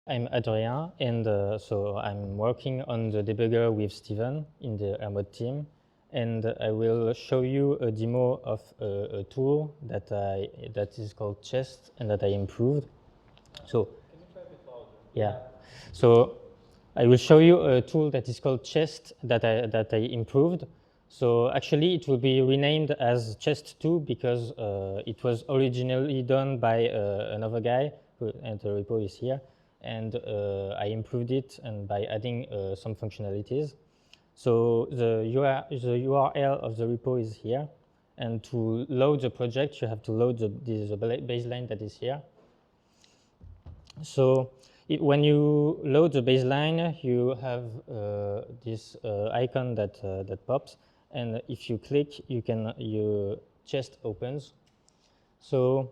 I'm Adrien, and so I'm working on the debugger with Steven in the remote team, and I will show you a demo of a tool that is called Chest and that I improved. So, Can you try a bit louder? yeah. So I will show you a tool that is called Chest that I improved. So actually, it will be renamed as Chest 2 because it was originally done by another guy, and the repo is here. And I improved it and by adding some functionalities. So the URL of the repo is here. And to load the project, you have to load the baseline that is here. So when you load the baseline, you have this icon that pops, and if you click, your chest opens. So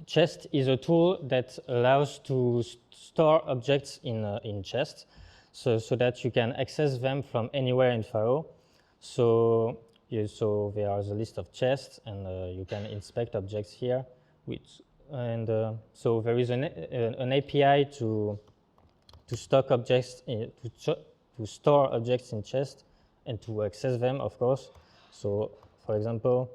chest is a tool that allows to store objects in chest, so that you can access them from anywhere in Pharo. So there is a list of chests, and you can inspect objects here, so there is an API to stock objects to store objects in chest and to access them, of course. So, for example,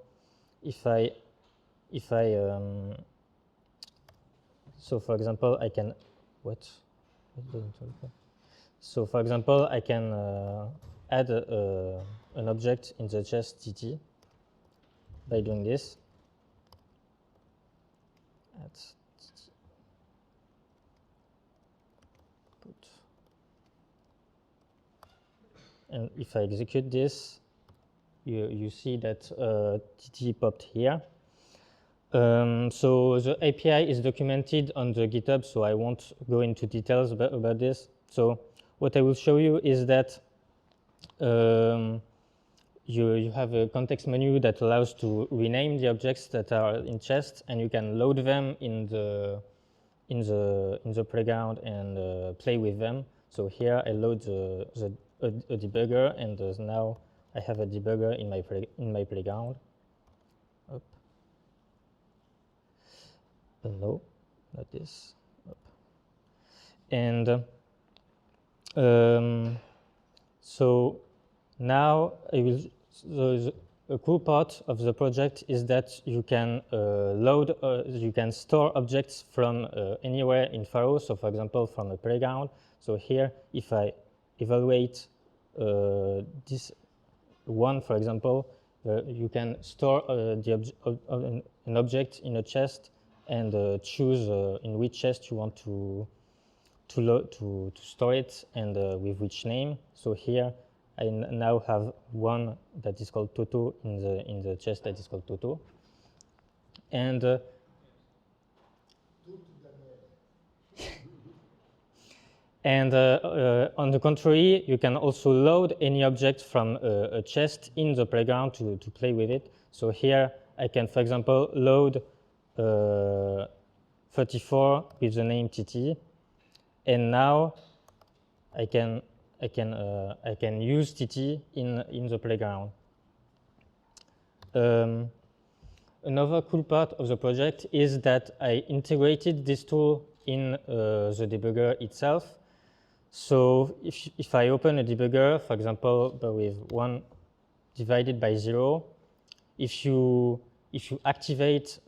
so for example, I can So for example, I can add an object in the chest TT by doing this. Add TT. And if I execute this, you see that TT popped here. So the API is documented on the GitHub, so I won't go into details about this. So what I will show you is that you have a context menu that allows to rename the objects that are in chest, and you can load them in the playground and play with them. So here I load a debugger, and now I have a debugger in my playground. Up. No, not this. Up. And so now I will. A cool part of the project is that you can you can store objects from anywhere in Pharo. So, for example, from a playground. So here, if I evaluate this one, for example, you can store an object in a chest and choose in which chest you want to store it and with which name. So here I now have one that is called Toto in the chest that is called Toto, and on the contrary, you can also load any object from a chest in the playground to play with it. So here I can, for example, load 34 with the name TT, and now I can use TT in the playground. Another cool part of the project is that I integrated this tool in the debugger itself. So if I open a debugger, for example, with 1 divided by 0, if you activate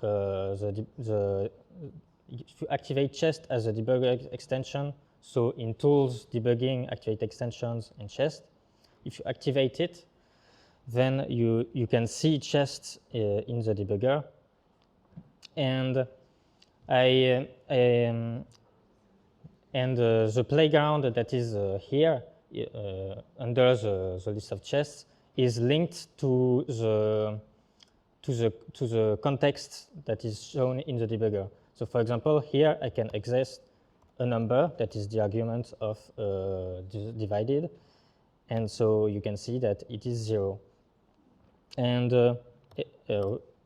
if you activate chest as a debugger extension, so in tools, debugging, activate extensions, and chest, if you activate it, then you can see chest in the debugger. And the playground that is here under the list of chests is linked to the context that is shown in the debugger. So for example, here I can access a number that is the argument of divided, and so you can see that it is 0. And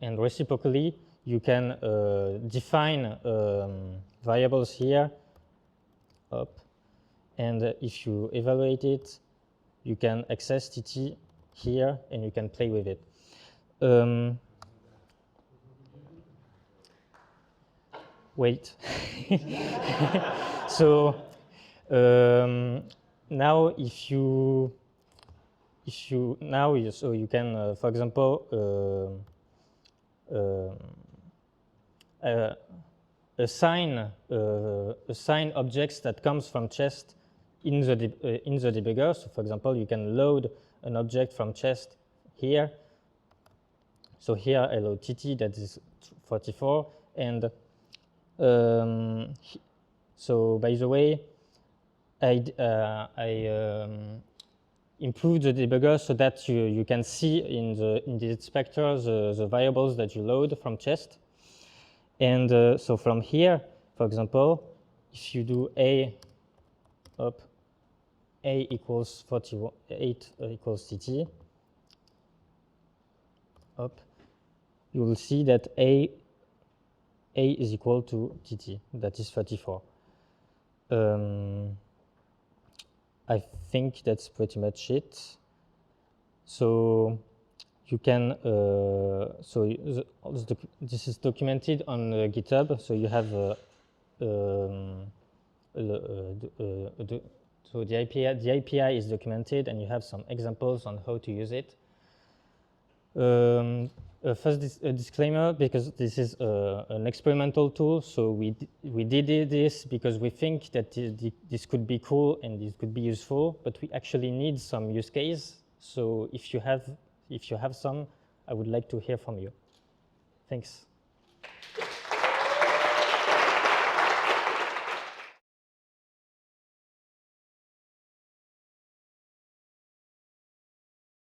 reciprocally, you can define variables here, up, and if you evaluate it, you can access TT here, and you can play with it. wait. So now so you can, for example, assign objects that comes from chest in the debugger. So for example, you can load an object from chest here. So here I load TT, that is 44, and so by the way, I improved the debugger so that you can see in the inspector the variables that you load from chest. And so from here, for example, if you do A up, A equals 48 equals TT, up, you will see that A is equal to TT, that is 34. I think that's pretty much it. So you can, this is documented on GitHub. So you have, so the API is documented, and you have some examples on how to use it. First, a disclaimer, because this is an experimental tool, so we did this because we think that this could be cool and this could be useful, but we actually need some use case. So if you have some, I would like to hear from you. Thanks.